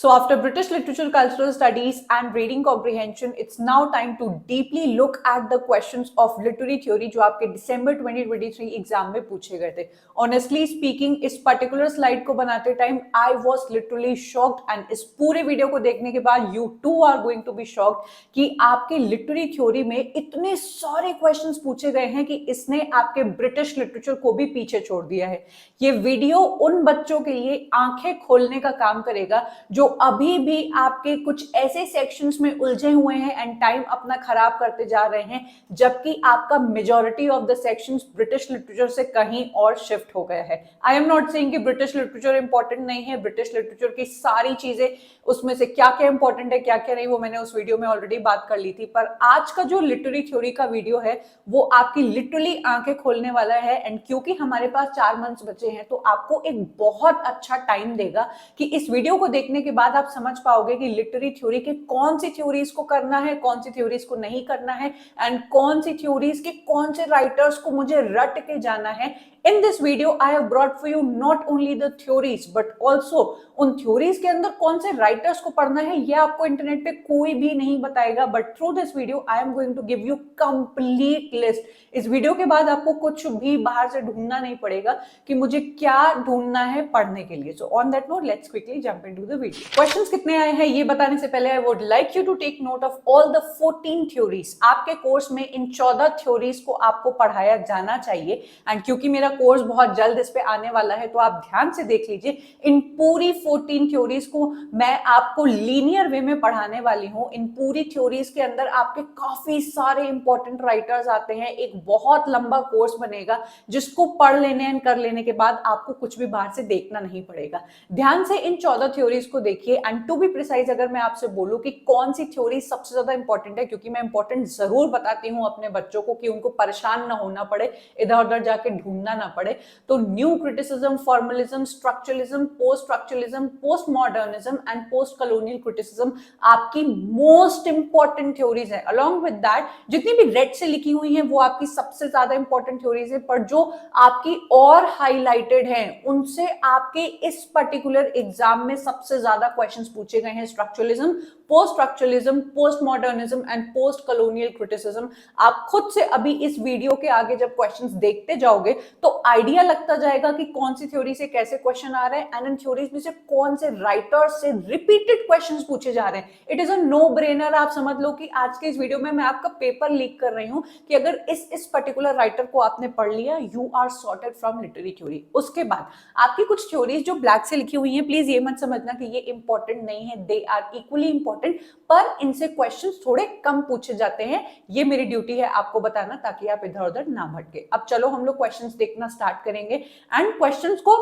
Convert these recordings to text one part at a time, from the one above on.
So after British literature, cultural studies and reading comprehension, it's now time to deeply look at the questions of literary theory जो आपके December 2023 exam में पूछे गए थे. Honestly speaking, इस particular slide को बनाते time I was literally shocked and इस पूरे वीडियो को देखने के बाद you too are going to be shocked कि आपके literary theory में इतने सारे questions पूछे गए हैं कि इसने आपके British literature को भी पीछे छोड़ दिया है. ये वीडियो उन बच्चों के लिए आंखें खोलने का काम करेगा जो अभी भी आपके कुछ ऐसे सेक्शंस में उलझे हुए हैं एंड टाइम अपना खराब करते जा रहे हैं, जबकि आपका majority of the sections British literature से कहीं और शिफ्ट हो गया है. आई एम नॉट सेइंग कि ब्रिटिश लिटरेचर इंपॉर्टेंट नहीं है. ब्रिटिश लिटरेचर की सारी चीजें, उसमें से क्या क्या इंपॉर्टेंट है क्या क्या नहीं, वो मैंने उस वीडियो में ऑलरेडी बात कर ली थी. पर आज का जो लिटरेरी थ्योरी का वीडियो है वो आपकी लिटरली आंखें खोलने वाला है. एंड क्योंकि हमारे पास 4 मंथ्स बचे हैं तो आपको एक बहुत अच्छा टाइम देगा कि इस वीडियो को देखने के बाद आप समझ पाओगे कि लिटरेरी थ्योरी के कौन सी थ्योरीज को करना है, कौन सी थ्योरीज को नहीं करना है, एंड कौन सी थ्योरीज के कौन से राइटर्स को मुझे रट के जाना है. In this video, I have brought for you not only the theories but also उन थ्योरीज के अंदर कौन से राइटर्स को पढ़ना है ये आपको इंटरनेट पे कोई भी नहीं बताएगा. But through this video I am going to give you complete list. इस वीडियो के बाद आपको कुछ भी बाहर से ढूंढना नहीं पड़ेगा कि मुझे क्या ढूंढना है पढ़ने के लिए. So on that note let's quickly jump into the video. Questions कितने आए हैं ये बताने से पहले I would like you to take note of all the 14 theories. आपके कोर्स में इन 14 थ्योरीज को आपको पढ़ाया जाना चाहिए. एंड क्योंकि मेरा कोर्स बहुत जल्द इस पे आने वाला है तो आप ध्यान से देख लीजिए. इन पूरी 14 थ्योरीज को मैं आपको लीनियर वे में पढ़ाने वाली हूं. इन पूरी थ्योरीज के अंदर आपके काफी सारे इंपॉर्टेंट राइटर्स आते हैं. एक बहुत लंबा कोर्स बनेगा जिसको पढ़ लेने एंड कर लेने के बाद आपको कुछ भी बाहर से देखना नहीं पड़ेगा. ध्यान से इन 14 थ्योरीज को देखिए. एंड टू बी प्रिसाइज, अगर मैं आपसे बोलूं कि कौन सी थ्योरी सबसे ज्यादा इंपॉर्टेंट है, क्योंकि मैं इंपॉर्टेंट जरूर बताती हूं अपने बच्चों को कि उनको परेशान ना होना पड़े, इधर उधर जाके ढूंढना ना पड़े, तो new criticism, formalism, structuralism, post structuralism, post modernism and post colonial criticism आपकी मोस्ट इंपॉर्टेंट थ्योरीज है. अलॉन्ग विद दैट जितनी भी रेड से लिखी हुई हैं वो आपकी सबसे ज्यादा इंपॉर्टेंट थ्योरीज है. पर जो आपकी और हाईलाइटेड हैं उनसे आपके इस पर्टिकुलर एग्जाम में सबसे ज्यादा क्वेश्चंस पूछे गए हैं. Structuralism, post structuralism, post modernism and post colonial criticism. आप खुद से अभी इस वीडियो के आगे जब क्वेश्चंस देखते जाओगे तो आइडिया लगता जाएगा कि कौन सी थ्योरी से कैसे क्वेश्चन आ रहे हैं एंड इन थ्योरीज में से कौन से राइटर्स से रिपीटेड क्वेश्चंस पूछे जा रहे हैं. It is a no brainer. आप समझ लो कि आज के इस वीडियो में मैं आपका पेपर लीक कर रही हूं कि अगर इस पर्टिकुलर राइटर को आपने पढ़ लिया, you are sorted from literary theory. उसके बाद आपकी कुछ थ्योरीज जो ब्लैक से लिखी हुई हैं, प्लीज ये मत समझना कि ये इंपॉर्टेंट नहीं है. दे आर इक्वली इंपॉर्टेंट, पर इनसे क्वेश्चंस थोड़े कम पूछे जाते हैं. ये मेरी ड्यूटी है आपको बताना ताकि आप इधर उधर ना भटके. अब चलो हम लोग क्वेश्चंस देखना स्टार्ट करेंगे. एंड क्वेश्चंस को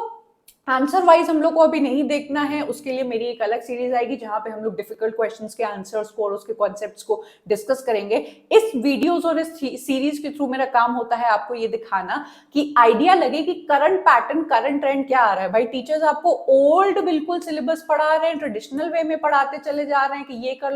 आंसर वाइज हम लोग को अभी नहीं देखना है. उसके लिए मेरी एक अलग सीरीज आएगी जहां पे हम लोग डिफिकल्ट क्वेश्चंस के आंसर्स को और उसके कॉन्सेप्ट्स को डिस्कस करेंगे. इस वीडियोस और इस सीरीज के थ्रू मेरा काम होता है आपको ये दिखाना कि आइडिया लगे कि करंट पैटर्न, करंट ट्रेंड क्या आ रहा है. भाई टीचर्स आपको ओल्ड बिल्कुल सिलेबस पढ़ा रहे हैं, ट्रेडिशनल वे में पढ़ाते चले जा रहे हैं कि ये कर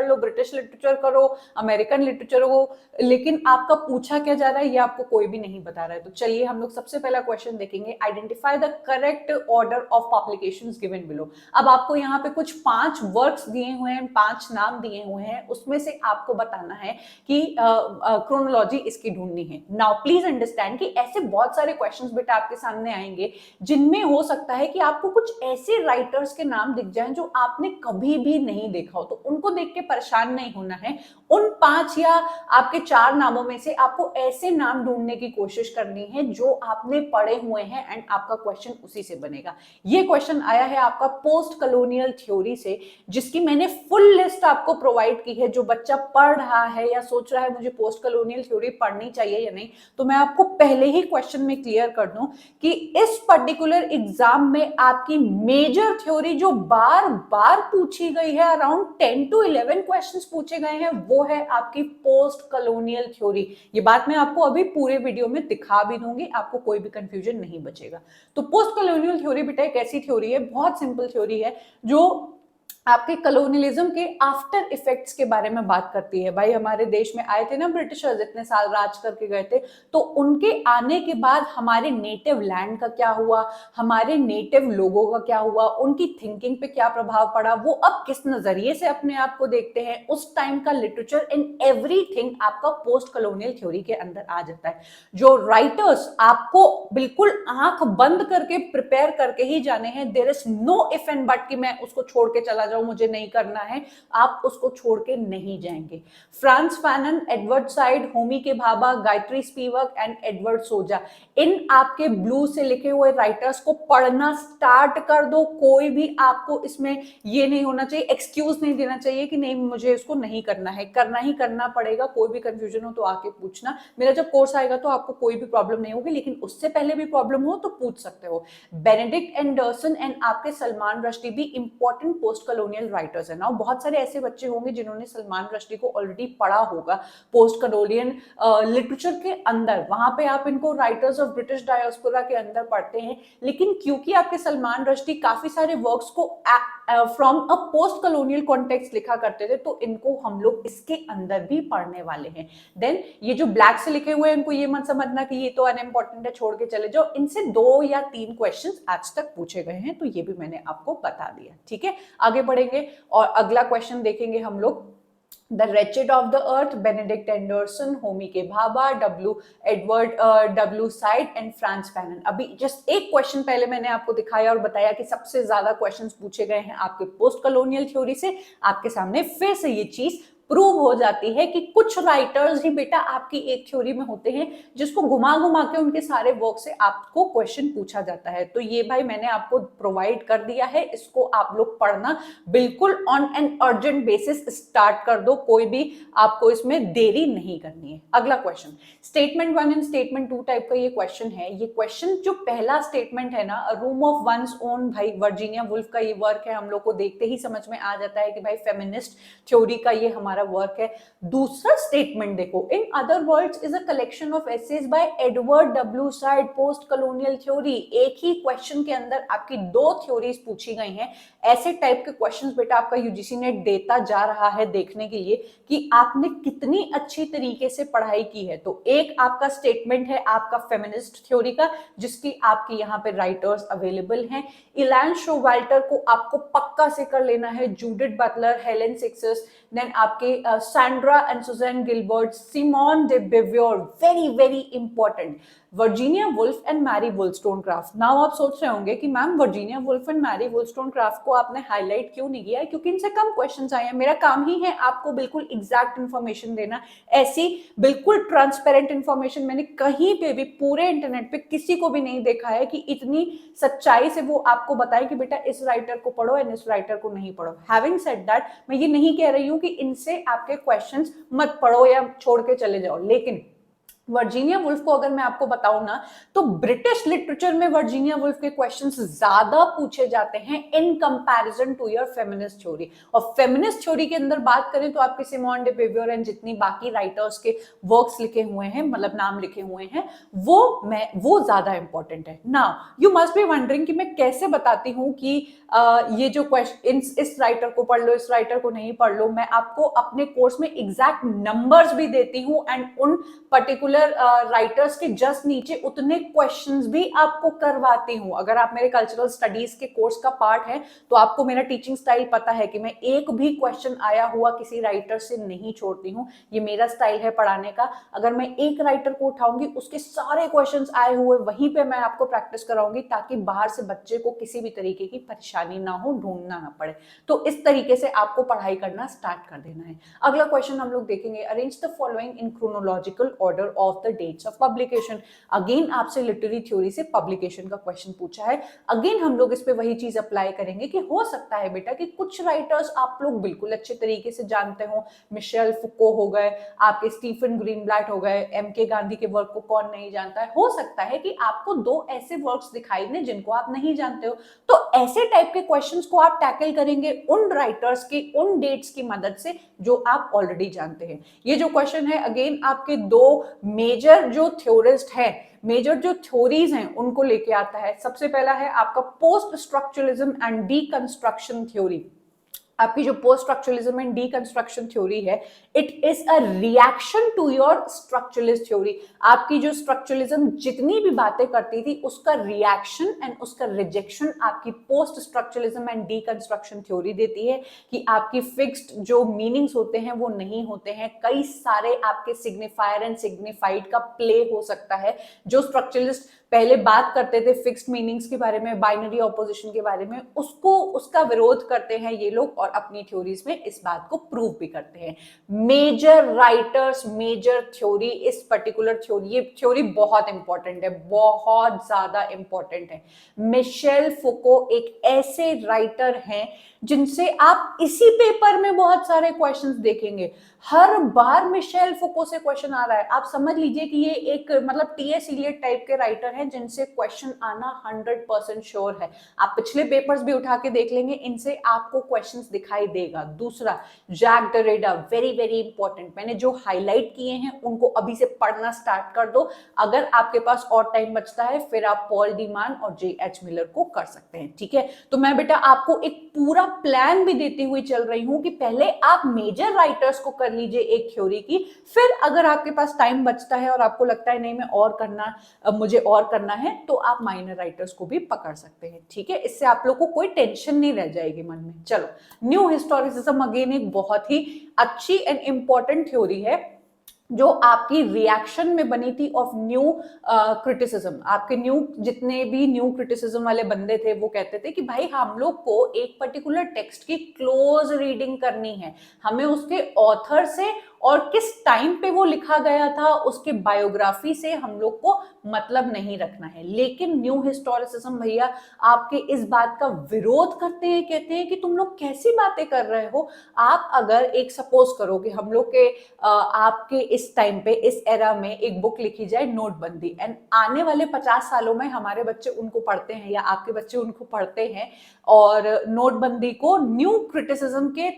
लो, ब्रिटिश लिटरेचर करो, अमेरिकन लिटरेचर हो, लेकिन आपका पूछा क्या जा रहा है ये आपको कोई भी नहीं बता रहा है. तो चलिए हम लोग सबसे पहला क्वेश्चन देखेंगे. Identify the correct order of publications given below. अब आपको यहाँ पे कुछ 5 वर्क्स दिए हुए हैं, 5 नाम दिए हुए हैं, उसमें से आपको बताना है कि क्रोनोलॉजी इसकी ढूंढनी है. नाउ प्लीज अंडरस्टैंड कि ऐसे बहुत सारे क्वेश्चंस बेटा आपके सामने आएंगे जिनमें हो सकता है कि आपको कुछ ऐसे राइटर्स के नाम दिख जाएं जो आपने कभी भी नहीं देखा हो. तो उनको देख के परेशान नहीं होना है. उन 5 या आपके 4 नामों में से आपको ऐसे नाम ढूंढने की कोशिश करनी है जो आपने पढ़े हुए हैं एंड आपका क्वेश्चन उसी से बनेगा. ये क्वेश्चन आया है आपका पोस्ट कॉलोनियल थ्योरी से, जिसकी मैंने फुल लिस्ट आपको प्रोवाइड की है. जो बच्चा पढ़ रहा है या सोच रहा है मुझे पोस्ट कॉलोनियल थ्योरी पढ़नी चाहिए या नहीं, तो मैं आपको पहले ही क्वेश्चन में क्लियर कर दूं कि इस पर्टिकुलर एग्जाम में आपकी मेजर थ्योरी जो बार बार पूछी गई है, अराउंड 10 to 11 क्वेश्चंस पूछे गए हैं, वो है आपकी पोस्ट कॉलोनियल थ्योरी. ये बात मैं आपको अभी पूरे वीडियो में दिखा भी दूंगी, आपको कोई भी कंफ्यूजन नहीं बचेगा. तो पोस्ट कॉलोनियल थ्योरी बेटा एक ऐसी थ्योरी है, बहुत सिंपल थ्योरी है, जो आपके कलोनियलिज्म के आफ्टर इफेक्ट्स के बारे में बात करती है। भाई हमारे देश में आए थे ना ब्रिटिशर्स, इतने साल राज करके गए थे, तो उनके आने के बाद हमारे नेटिव लैंड का क्या हुआ, हमारे नेटिव लोगों का क्या हुआ, उनकी थिंकिंग पे क्या प्रभाव पड़ा, वो अब किस नजरिए से अपने आप को देखते हैं, उस टाइम का लिटरेचर इन एवरीथिंग आपका पोस्ट कलोनियल थ्योरी के अंदर आ जाता है। जो राइटर्स आपको बिल्कुल आंख बंद करके प्रिपेयर करके ही जाने हैं, there is no if and but कि मैं उसको छोड़ के चला जाऊं, मुझे नहीं करना है, आप उसको छोड़ के नहीं जाएंगे। Frantz Fanon, Edward Said, Homi K Bhabha, Gayatri Spivak and Edward Soja, इन आपके ब्लू से लिखे हुए राइटर्स को पढ़ना स्टार्ट कर दो। कोई भी आपको इसमें ये नहीं होना चाहिए, एक्सक्यूज नहीं देना चाहिए कि नहीं मुझे इसको नहीं करना है, करना ही करना पड़ेगा। कोई भी कंफ्यूजन हो तो आके पूछना, मेरा जब कोर्स आएगा तो आपको कोई भी प्रॉब्लम नहीं होगी, लेकिन उससे पहले भी प्रॉब्लम हो तो पूछ सकते हो। बेनेडिक्ट एंडरसन एंड आपके सलमान रश्दी भी इंपॉर्टेंट पोस्ट कलोनियल राइटर्स है ना। बहुत सारे ऐसे बच्चे होंगे जिन्होंने सलमान रश्दी को ऑलरेडी पढ़ा होगा पोस्ट कलोनियल लिटरेचर के अंदर, वहां पे आप इनको राइटर्स ऑफ ब्रिटिश डायस्पोरा के अंदर पढ़ते हैं। लेकिन क्योंकि आपके सलमान रश्दी काफी सारे वर्क्स को from a post colonial context लिखा करते थे, तो इनको हम लोग इसके अंदर भी पढ़ने वाले हैं। देन ये जो ब्लैक से लिखे हुए हैं, इनको ये मत समझना कि ये तो अनइम्पोर्टेंट है, छोड़ के चले जाओ। इनसे 2 या 3 क्वेश्चंस आज तक पूछे गए हैं, तो ये भी मैंने आपको बता दिया। ठीक है, आगे बढ़ेंगे और अगला क्वेश्चन देखेंगे हम लोग। The wretched of the earth, Benedict Anderson, Homi K Bhabha, W Said and Frantz Fanon. अभी जस्ट एक क्वेश्चन पहले मैंने आपको दिखाया और बताया कि सबसे ज्यादा क्वेश्चंस पूछे गए हैं आपके पोस्ट कलोनियल थ्योरी से। आपके सामने फिर से ये चीज प्रूव हो जाती है कि कुछ राइटर्स ही बेटा आपकी एक थ्योरी में होते हैं जिसको घुमा घुमा के उनके सारे वर्क से आपको क्वेश्चन पूछा जाता है। तो ये भाई मैंने आपको प्रोवाइड कर दिया है, इसको आप लोग पढ़ना बिल्कुल on an urgent basis start कर दो, कोई भी आपको इसमें देरी नहीं करनी है। अगला question, statement 1 and statement 2 type का ये क्वेश्चन है। ये क्वेश्चन जो पहला स्टेटमेंट है ना, रूम ऑफ वंस ओन, भाई वर्जीनिया वुल्फ का ये वर्क है, हम लोग को देखते ही समझ में आ जाता है कि भाई फेमिनिस्ट थ्योरी का ये हमारा वर्क है। दूसरा स्टेटमेंट देखो, in other words is a collection of essays by Edward W Said, post colonial theory. एक ही क्वेश्चन के अंदर आपकी 2 थ्योरीज पूछी गई हैं। ऐसे टाइप के क्वेश्चंस बेटा आपका यूजीसी नेट देता जा रहा है देखने के लिए कि आपने कितनी अच्छी तरीके से पढ़ाई की है। तो एक आपका स्टेटमेंट है आपका फेमिनिस्ट थ्योरी का, जिसकी आपकी यहाँ पे राइटर्स अवेलेबल हैं। इलैन शोवाल्टर को आपको पक्का से कर लेना है, Judith Butler, Helen Cixous, then आपके Sandra and Susan Gilbert, Simone de Beauvoir, very very important, Virginia Woolf and Mary Wollstonecraft. Now आप सोच रहे होंगे कि ma'am Virginia Woolf and Mary Wollstonecraft को आपने हाईलाइट क्यों नहीं किया है? क्योंकि इनसे कम क्वेश्चंस आए हैं। मेरा काम ही है आपको बिल्कुल एग्जैक्ट इंफॉर्मेशन देना। ऐसी बिल्कुल ट्रांसपेरेंट इंफॉर्मेशन मैंने कहीं पे भी पूरे इंटरनेट पे किसी को भी नहीं देखा है कि इतनी सच्चाई से वो आपको बताए कि बेटा इस राइटर को पढ़ो एंड इस राइटर को नहीं पढ़ो। हैविंग सेड दैट, मैं ये नहीं कह रही हूँ कि इनसे आपके क्वेश्चंस मत पढ़ो या छोड़ के चले जाओ, लेकिन वर्जीनिया वुल्फ को अगर मैं आपको बताऊं ना, तो ब्रिटिश लिटरेचर में वर्जीनिया वुल्फ के क्वेश्चंस ज्यादा पूछे जाते हैं in comparison to your feminist theory. और फेमिनिस्ट थ्योरी के अंदर बात करें तो आपके सिमोन डे बेवियोर एंड जितनी बाकी राइटर्स के वर्क्स लिखे हुए हैं, मतलब नाम लिखे हुए हैं, वो ज्यादा इंपॉर्टेंट है। Now you must be wondering कि मैं कैसे बताती हूँ कि ये जो क्वेश्चन इस राइटर को पढ़ लो, इस राइटर को नहीं पढ़ लो। मैं आपको अपने कोर्स में एग्जैक्ट नंबर्स भी देती हूँ एंड उन पर्टिकुलर राइटर्स के जस्ट नीचे उतने क्वेश्चंस भी आपको करवाती हूं। अगर आप मेरे कल्चरल स्टडीज के कोर्स का पार्ट है तो आपको मेरा टीचिंग स्टाइल पता है कि मैं एक भी क्वेश्चन आया हुआ किसी राइटर से नहीं छोड़ती हूं। ये मेरा स्टाइल है पढ़ाने का। अगर मैं एक राइटर को उठाऊंगी, उसके सारे क्वेश्चंस आए हुए वहीं पे मैं आपको प्रैक्टिस कराऊंगी, ताकि बाहर से बच्चे को किसी भी तरीके की परेशानी ना हो, ढूंढना ना पड़े। तो इस तरीके से आपको पढ़ाई करना स्टार्ट कर देना है। अगला क्वेश्चन हम लोग देखेंगे, arrange the following in chronological order of the dates of publication. Again आपसे लिटरेरी थ्योरी से पब्लिकेशन का क्वेश्चन पूछा है। अगेन हम लोग इस पे वही चीज अप्लाई करेंगे कि हो सकता है बेटा कि कुछ राइटर्स आप लोग बिल्कुल अच्छे तरीके से जानते हो, मिशेल फुको हो गए, आपके स्टीफन ग्रीनब्लैट हो गए, एमके गांधी के वर्क को कौन नहीं जानता है। हो सकता है कि आपको 2 ऐसे वर्क्स दिखाई दें जिनको आप नहीं जानते हो, तो ऐसे टाइप के क्वेश्चंस को आप टैकल करेंगे उन राइटर्स की उन डेट्स की मदद से जो आप ऑलरेडी जानते हैं। ये जो क्वेश्चन है अगेन आपके 2 मेजर जो थ्योरिस्ट है, मेजर जो थ्योरीज हैं उनको लेके आता है। सबसे पहला है आपका post structuralism and deconstruction theory. आपकी जो post structuralism and deconstruction theory है, it is a reaction to your structuralist theory. आपकी जो स्ट्रक्चरलिज्म जितनी भी बातें करती थी उसका रिएक्शन एंड उसका रिजेक्शन आपकी post structuralism and deconstruction theory देती है कि आपकी फिक्स्ड जो मीनिंग्स होते हैं वो नहीं होते हैं, कई सारे आपके सिग्निफायर एंड सिग्निफाइड का प्ले हो सकता है। जो स्ट्रक्चरलिस्ट पहले बात करते थे फिक्स्ड मीनिंग्स के बारे में, बाइनरी ऑपोजिशन के बारे में, उसका विरोध करते हैं ये लोग और अपनी थ्योरीज में इस बात को प्रूव भी करते हैं। मेजर राइटर्स, मेजर थ्योरी, इस पर्टिकुलर थ्योरी, ये थ्योरी बहुत इंपॉर्टेंट है, बहुत ज्यादा इंपॉर्टेंट है। मिशेल फुको एक ऐसे राइटर हैं जिनसे आप इसी पेपर में बहुत सारे क्वेश्चंस देखेंगे। हर बार मिशेल फुको से क्वेश्चन आ रहा है। आप समझ लीजिए कि ये एक मतलब टीएस इलियट टाइप के राइटर हैं जिनसे क्वेश्चन आना 100% श्योर है। आप पिछले पेपर्स भी उठा के देख लेंगे, इनसे आपको क्वेश्चंस दिखाई देगा। दूसरा, Jacques Derrida, very very important. मैंने जो हाईलाइट किए हैं उनको अभी से पढ़ना स्टार्ट कर दो। अगर आपके पास और टाइम बचता है फिर आप पॉल डीमान और जे.एच. मिलर को कर सकते हैं, ठीक है। तो मैं बेटा आपको एक पूरा प्लान भी देती हुई चल रही हूं कि पहले आप मेजर राइटर्स को कर लीजिए एक थ्योरी की, फिर अगर आपके पास टाइम बचता है और आपको लगता है नहीं मैं और करना, मुझे और करना है, तो आप माइनर राइटर्स को भी पकड़ सकते हैं, ठीक है। इससे आप लोग को कोई टेंशन नहीं रह जाएगी मन में। चलो, न्यू हिस्टोरिसिज्म अगेन एक बहुत ही अच्छी एंड इंपॉर्टेंट थ्योरी है जो आपकी रिएक्शन में बनी थी ऑफ न्यू क्रिटिसिज्म। आपके न्यू जितने भी न्यू क्रिटिसिज्म वाले बंदे थे वो कहते थे कि भाई हम लोग को एक पर्टिकुलर टेक्स्ट की क्लोज रीडिंग करनी है, हमें उसके ऑथर से और किस टाइम पे वो लिखा गया था उसके बायोग्राफी से हम लोग को मतलब नहीं रखना है। लेकिन न्यू हिस्टोरिसिज्म भैया आपके इस बात का विरोध करते हैं, कहते हैं कि तुम लोग कैसी बातें कर रहे हो। आप अगर एक सपोज करो कि हम लोग के आपके इस टाइम पे इस एरा में एक बुक लिखी जाए नोटबंदी, एंड आने वाले 50 सालों में हमारे बच्चे उनको पढ़ते हैं या आपके बच्चे उनको पढ़ते हैं और नोटबंदी को न्यू क्रिटिसिज्म के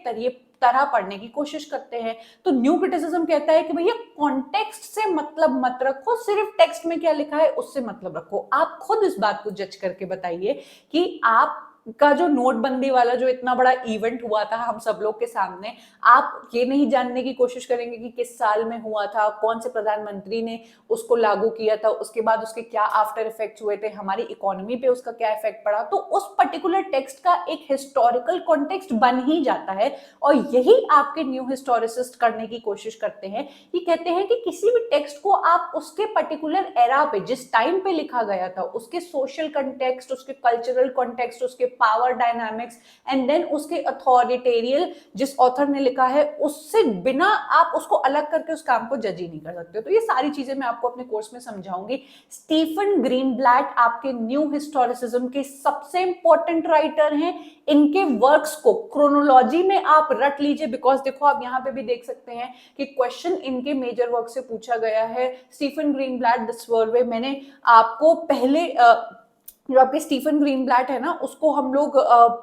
तरह पढ़ने की कोशिश करते हैं। तो न्यू क्रिटिसिज्म कहता है कि भैया कॉन्टेक्स्ट से मतलब मत रखो, सिर्फ टेक्स्ट में क्या लिखा है उससे मतलब रखो। आप खुद इस बात को जज करके बताइए कि आप का जो नोटबंदी वाला जो इतना बड़ा इवेंट हुआ था हम सब लोग के सामने, आप ये नहीं जानने की कोशिश करेंगे कि किस साल में हुआ था, कौन से प्रधानमंत्री ने उसको लागू किया था, उसके बाद उसके क्या आफ्टर इफेक्ट्स हुए थे, हमारी इकोनॉमी पे उसका क्या इफेक्ट पड़ा। तो उस पर्टिकुलर टेक्स्ट का एक हिस्टोरिकल कॉन्टेक्स्ट बन ही जाता है और यही आपके न्यू हिस्टोरिसिस्ट करने की कोशिश करते हैं। ये कहते हैं कि किसी भी टेक्स्ट को आप उसके पर्टिकुलर एरा पे, जिस टाइम पे लिखा गया था, उसके सोशल कॉन्टेक्स्ट, उसके कल्चरल कॉन्टेक्स्ट, उसके पावर डायनामिक्स एंड देन उसके अथॉरिटेरियल जिस ऑथर ने लिखा है उससे बिना आप उसको अलग करके उस काम को जज ही नहीं कर सकते। तो ये सारी चीजें मैं आपको अपने कोर्स में समझाऊंगी। स्टीफन ग्रीनब्लैट आपके न्यू हिस्टोरिसिज्म के सबसे इंपॉर्टेंट राइटर हैं। इनके वर्क्स को क्रोनोलॉजी में आप रट लीजिए, बिकॉज देखो आप यहाँ पे भी देख सकते हैं कि क्वेश्चन इनके मेजर वर्क से पूछा गया है। स्टीफन ग्रीनब्लैट द स्वर्वे, मैंने आपको पहले जो आपके स्टीफन ग्रीनब्लैट है ना उसको हम लोग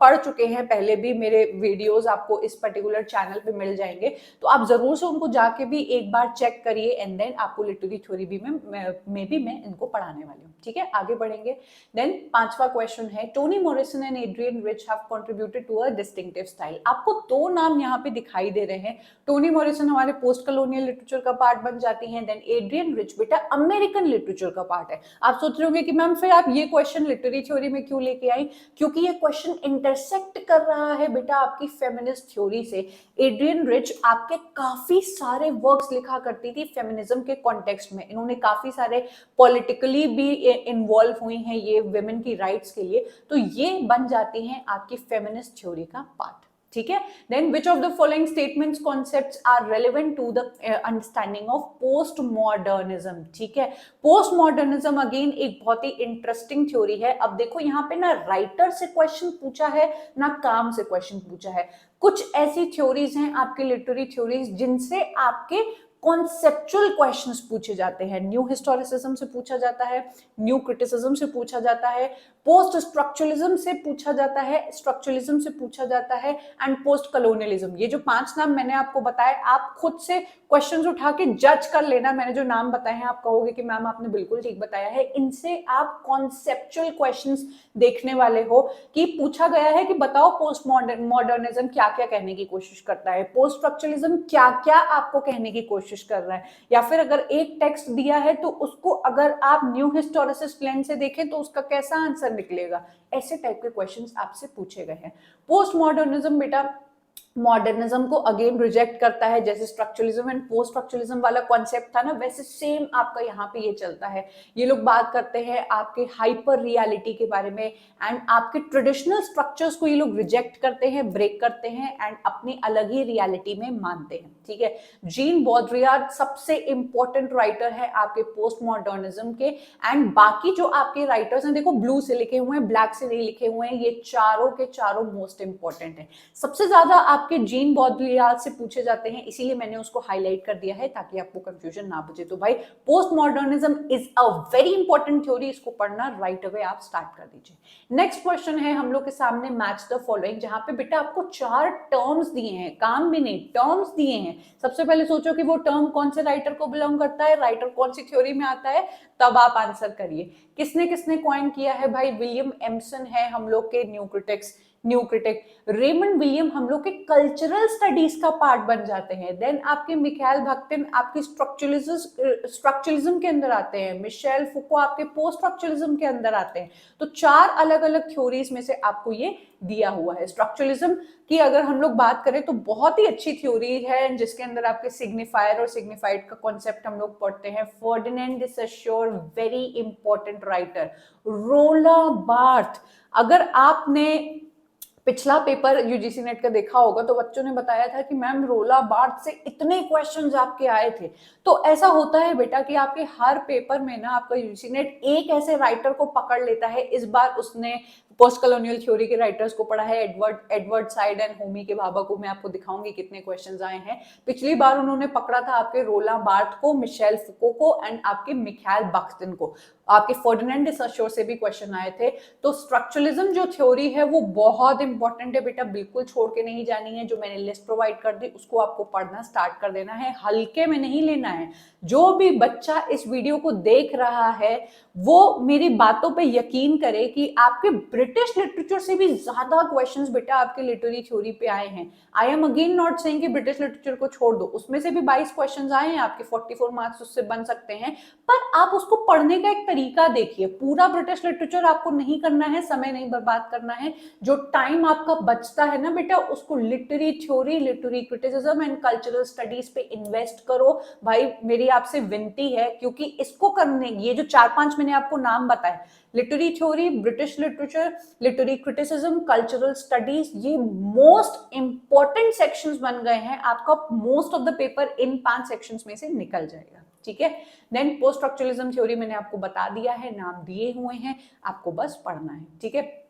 पढ़ चुके हैं पहले भी, मेरे वीडियोस आपको इस पर्टिकुलर चैनल पे मिल जाएंगे, तो आप जरूर से उनको जाके भी एक बार चेक करिए एंड देन आपको लिटरेरी थ्योरी भी मैं इनको पढ़ाने वाली हूँ, ठीक है। आगे बढ़ेंगे। देन 5वां क्वेश्चन है, Toni Morrison and Adrienne Rich have contributed to a distinctive style. आपको 2 नाम यहाँ पे दिखाई दे रहे हैं। टोनी मॉरिसन हमारे पोस्ट कॉलोनियल लिटरेचर का पार्ट बन जाती है, देन एड्रियन रिच बेटा अमेरिकन लिटरेचर का पार्ट है। आप सोच रहे होंगे कि मैम फिर आप ये क्वेश्चन लिटरेरी थ्योरी में क्यों लेके आई, क्योंकि ये क्वेश्चन इंटरसेक्ट कर रहा है बेटा आपकी फेमिनिस्ट थ्योरी से। एड्रियन रिच आपके काफी सारे वर्क्स लिखा करती थी फेमिनिज्म के कॉन्टेक्स्ट में, इन्होंने काफी सारे पॉलिटिकली भी इन्वॉल्व हुई हैं ये वुमेन की राइट्स के लिए, तो ये बन जाती हैं आपकी फेमिनिस्ट थ्योरी का पार्ट, ठीक है। Then which of the following statements concepts are relevant to the understanding of post modernism, ठीक है। पोस्ट मॉडर्निज्म अगेन एक बहुत ही इंटरेस्टिंग थ्योरी है। अब देखो यहाँ पे ना राइटर से क्वेश्चन पूछा है ना काम से क्वेश्चन पूछा है। कुछ ऐसी थ्योरीज हैं आपके लिटरेरी थ्योरीज जिनसे आपके कॉन्सेप्चुअल क्वेश्चंस पूछे जाते हैं, न्यू हिस्टोरिसिज्म से पूछा जाता है, न्यू क्रिटिसिज्म से पूछा जाता है, पोस्ट स्ट्रक्चरलिज्म से पूछा जाता है, स्ट्रक्चरलिज्म से पूछा जाता है एंड पोस्ट कलोनियलिज्म। ये जो 5 नाम मैंने आपको बताए, आप खुद से क्वेश्चंस उठा के जज कर लेना। मैंने जो नाम बताए हैं आप कहोगे कि मैम आपने बिल्कुल ठीक बताया है। इनसे आप कॉन्सेप्चुअल क्वेश्चंस देखने वाले हो कि पूछा गया है कि बताओ पोस्ट मॉडर्निज्म क्या क्या कहने की कोशिश करता है, पोस्ट स्ट्रक्चरलिज्म क्या क्या आपको कहने की कोशिश कर रहा है, या फिर अगर एक टेक्स्ट दिया है तो उसको अगर आप न्यू हिस्टोरिसिस्ट लेंस से देखें तो उसका कैसा आंसर निकलेगा। ऐसे टाइप के क्वेश्चंस आपसे पूछे गए हैं। पोस्ट मॉडर्निज्म बेटा मॉडर्निज्म को अगेन रिजेक्ट करता है, जैसे स्ट्रक्चरलिज्म एंड पोस्ट स्ट्रक्चरलिज्म वाला कॉन्सेप्ट था ना, वैसे सेम आपका यहाँ पे ये चलता है। ये लोग बात करते हैं आपके हाइपर रियलिटी के बारे में एंड आपके ट्रेडिशनल स्ट्रक्चर्स को ये लोग रिजेक्ट करते हैं, ब्रेक करते हैं एंड अपनी अलग ही रियलिटी में मानते हैं। ठीक है, जीन बॉड्रियार्ड सबसे इंपॉर्टेंट राइटर है आपके पोस्ट मॉडर्निज्म के एंड बाकी जो आपके राइटर्स हैं, देखो ब्लू से लिखे हुए हैं, ब्लैक से नहीं लिखे हुए हैं, ये चारों के चारों मोस्ट इंपॉर्टेंट है। सबसे ज्यादा आपके जीन बॉड्रियार्ड से पूछे जाते हैं, इसीलिए मैंने उसको हाईलाइट कर दिया है ताकि आपको कंफ्यूजन ना बचे। तो भाई post modernism is a very important theory, इसको पढ़ना राइट अवे आप स्टार्ट कर दीजिए। नेक्स्ट क्वेश्चन है हम लोग के सामने मैच द फॉलोइंग, जहां पे बेटा आपको 4 टर्म्स दिए हैं, काम भी नहीं टर्म्स दिए हैं। सबसे पहले सोचो कि वो टर्म कौन से राइटर को बिलोंग करता है, राइटर कौन सी थ्योरी में आता है, तब आप आंसर करिए। किसने किसने कॉइन किया है भाई, विलियम एम्सन है हम लोग के न्यू क्रिटिक। रेमंड विलियम हम लोग के कल्चरल स्टडीज का पार्ट बन जाते हैं। देन आपके मिखाइल बाख्तिन आपकी स्ट्रक्चरलिज्म के अंदर आते हैं, मिशेल फुको आपके पोस्ट स्ट्रक्चरलिज्म के अंदर आते हैं। तो 4 अलग अलग थ्योरीज में से आपको ये दिया हुआ है। स्ट्रक्चरलिज्म की अगर हम लोग बात करें तो बहुत ही अच्छी थ्योरी है, जिसके अंदर आपके सिग्निफायर और सिग्निफाइड का कॉन्सेप्ट हम लोग पढ़ते हैं। Ferdinand de Saussure very important writer. रोला बार्थ, अगर आपने पिछला पेपर यूजीसी नेट का देखा होगा तो बच्चों ने बताया था कि मैम रोला बार्थ से इतने क्वेश्चंस आपके आए थे। तो ऐसा होता है बेटा कि आपके हर पेपर में ना आपका यूजीसी नेट एक ऐसे राइटर को पकड़ लेता है। इस बार उसने पोस्ट कॉलोनियल थ्योरी के राइटर्स को पढ़ा है, Edward side and Homi K Bhabha को। मैं आपको दिखाऊंगी कितने क्वेश्चंस आए हैं। पिछली बार उन्होंने पकड़ा था आपके रोला बार्थ को, मिशेल फुको को एंड आपके मिखाइल बाख्तिन को। आपके फर्डिनेंड डी सश्योर से भी क्वेश्चन आए थे। तो स्ट्रक्चरलिज्म जो थ्योरी है वो बहुत इंपॉर्टेंट है बेटा, बिल्कुल छोड़ के नहीं जानी है। जो मैंने लिस्ट प्रोवाइड कर दी उसको आपको पढ़ना स्टार्ट कर देना है, हल्के में नहीं लेना है। जो भी बच्चा इस वीडियो को देख रहा है वो मेरी बातों पे यकीन करे कि आपके ब्रिटिश लिटरेचर से भी ज्यादा क्वेश्चंस बेटा आपके लिटरेरी थ्योरी पे आए हैं। I am again not saying कि ब्रिटिश लिटरेचर को छोड़ दो, उसमें से भी 22 क्वेश्चंस आए हैं आपके, 44 मार्क्स उससे बन सकते हैं। पर आप उसको पढ़ने का एक तरीका देखिए। पूरा ब्रिटिश लिटरेचर आपको नहीं करना है, समय नहीं बर्बाद करना है। जो टाइम आपका बचता है ना बेटा, उसको literary theory, literary criticism and cultural studies पे इन्वेस्ट करो। भाई मेरी आपसे विनती है, क्योंकि इसको करने, ये जो 4-5 मैंने आपको नाम बताए, literary theory, British literature, literary criticism, cultural studies, ये मोस्ट इंपॉर्टेंट सेक्शंस बन गए हैं। आपका most of the paper in 5 sections में से निकल जाएगा। ठीक है, देन पोस्ट स्ट्रक्चरलिज्म थ्योरी मैंने आपको बता दिया है, नाम दिए हुए हैं, आपको बस पढ़ना है। ठीक है,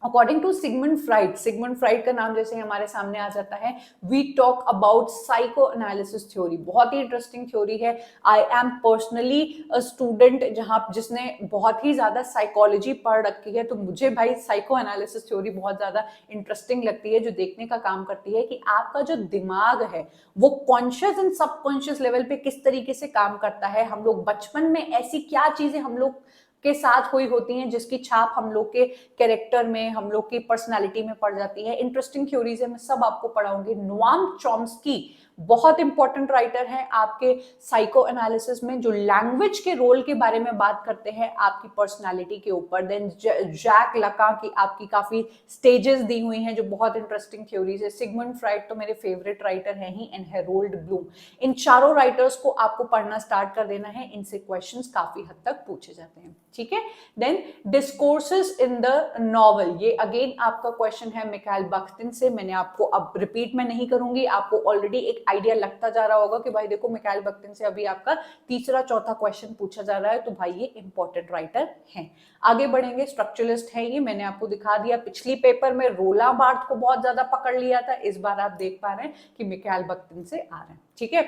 अकॉर्डिंग टू सिगमंड फ्राइड का नाम जैसे हमारे सामने आ जाता है, we talk about psycho analysis theory. बहुत ही इंटरेस्टिंग थ्योरी है। I am personally a student जिसने बहुत ही ज्यादा साइकोलॉजी पढ़ रखी है, तो मुझे भाई साइको एनालिसिस थ्योरी बहुत ज्यादा इंटरेस्टिंग लगती है, जो देखने का काम करती है कि आपका जो दिमाग है वो कॉन्शियस एंड सबकॉन्शियस लेवल पे किस तरीके से काम करता है। हम लोग बचपन में ऐसी क्या चीजें हम लोग के साथ हुई होती हैं जिसकी छाप हम लोग के कैरेक्टर में, हम लोग की पर्सनालिटी में पड़ जाती है। इंटरेस्टिंग थ्योरीज है, मैं सब आपको पढ़ाऊंगी। नोआम चॉम्स्की बहुत इंपॉर्टेंट राइटर हैं आपके साइको एनालिसिस में, जो लैंग्वेज के रोल के बारे में बात करते हैं आपकी पर्सनालिटी के ऊपर। देन जैक लका की आपकी काफी स्टेजेस दी हुई हैं, जो बहुत इंटरेस्टिंग थ्योरीज है। सिगमंड फ्राइड तो मेरे फेवरेट राइटर हैं ही, एंड हेरोल्ड ब्लूम। इन चारों राइटर्स को आपको पढ़ना स्टार्ट कर देना है, इनसे क्वेश्चंस काफी हद तक पूछे जाते हैं। ठीक है, then discourses in the novel, ये अगेन आपका क्वेश्चन है मिखाइल बाख्तिन से। मैंने आपको अब रिपीट में नहीं करूंगी, आपको ऑलरेडी एक आइडिया लगता जा रहा होगा कि भाई देखो मिखाइल बाख्तिन से अभी आपका तीसरा चौथा क्वेश्चन पूछा जा रहा है, तो भाई ये इंपॉर्टेंट राइटर हैं। आगे बढ़ेंगे, स्ट्रक्चरलिस्ट है ये, मैंने आपको दिखा दिया। पिछली पेपर में रोला बार्थ को बहुत ज्यादा पकड़ लिया था, इस बार आप देख पा रहे हैं कि मिखाइल बाख्तिन से आ रहे हैं। ठीक है,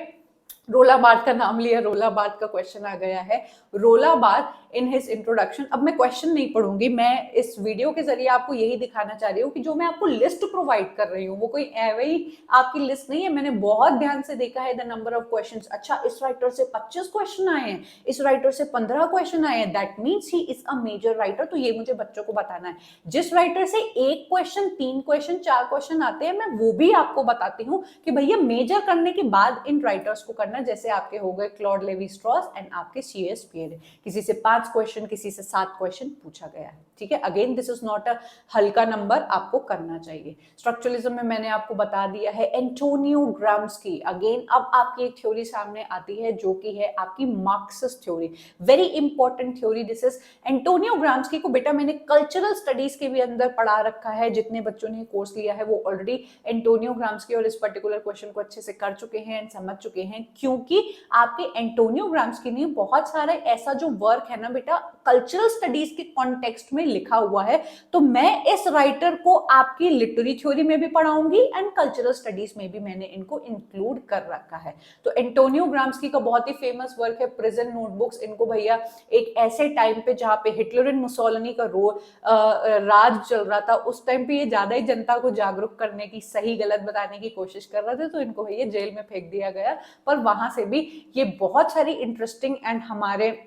रोला बार्थ का नाम लिया, रोला बार्थ का क्वेश्चन आ गया है। रोला बार्थ इन हिज इंट्रोडक्शन, अब मैं क्वेश्चन नहीं पढ़ूंगी, मैं इस वीडियो के जरिए आपको यही दिखाना चाह रही हूँ कि जो मैं आपको लिस्ट प्रोवाइड कर रही हूँ वो कोई वही आपकी लिस्ट नहीं है। मैंने बहुत ध्यान से देखा है द नंबर ऑफ क्वेश्चंस। अच्छा, इस राइटर से 25 क्वेश्चन आए हैं, इस राइटर से 15 क्वेश्चन आए हैं, that means he is a major writer. तो ये मुझे बच्चों को बताना है। जिस राइटर से 1 क्वेश्चन, 3 क्वेश्चन, 4 क्वेश्चन आते हैं, मैं वो भी आपको बताती हूँ कि भैया मेजर करने के बाद इन राइटर्स को करना, जैसे आपके हो गए क्लॉड लेवी स्ट्रॉस एंड आपके CS पियरे। किसी से 5 क्वेश्चन, किसी से 7 क्वेश्चन पूछा गया है, ठीक है। Again this is not a हल्का नंबर, आपको करना चाहिए। स्ट्रक्चरलिज्म में मैंने आपको बता दिया है एंटोनियो ग्राम्स्की। अगेन अब आपकी एक थ्योरी सामने आती है जो कि है आपकी Marxist theory, very important theory this is. Antonio Gramsci को बेटा मैंने कल्चरल स्टडीज के भी अंदर पढ़ा रखा है। जितने बच्चों ने कोर्स लिया है वो ऑलरेडी एंटोनियो ग्राम्स्की और इस पर्टिकुलर क्वेश्चन को अच्छे से कर चुके हैं एंड समझ चुके हैं, क्योंकि आपके एंटोनियो ग्राम्स्की ने बहुत सारा ऐसा जो वर्क है ना बेटा कल्चरल स्टडीज के कॉन्टेक्स्ट में लिखा हुआ है। तो मैं इस राइटर को आपकी लिटरेरी थ्योरी में भी पढ़ाऊंगी एंड कल्चरल स्टडीज में भी मैंने इनको इंक्लूड कर रखा है। तो एंटोनियो ग्राम्स्की का बहुत ही फेमस वर्क है प्रिजन नोटबुक्स। इनको भैया एक ऐसे टाइम पे जहां पे हिटलर एंड मुसोलिनी का राज चल रहा था, उस टाइम पे ये ज्यादा ही जनता को जागरूक करने की, सही गलत बताने की कोशिश कर रहे थे, तो इनको भैया जेल में फेंक दिया गया। पर वहां से भी ये बहुत सारी इंटरेस्टिंग एंड हमारे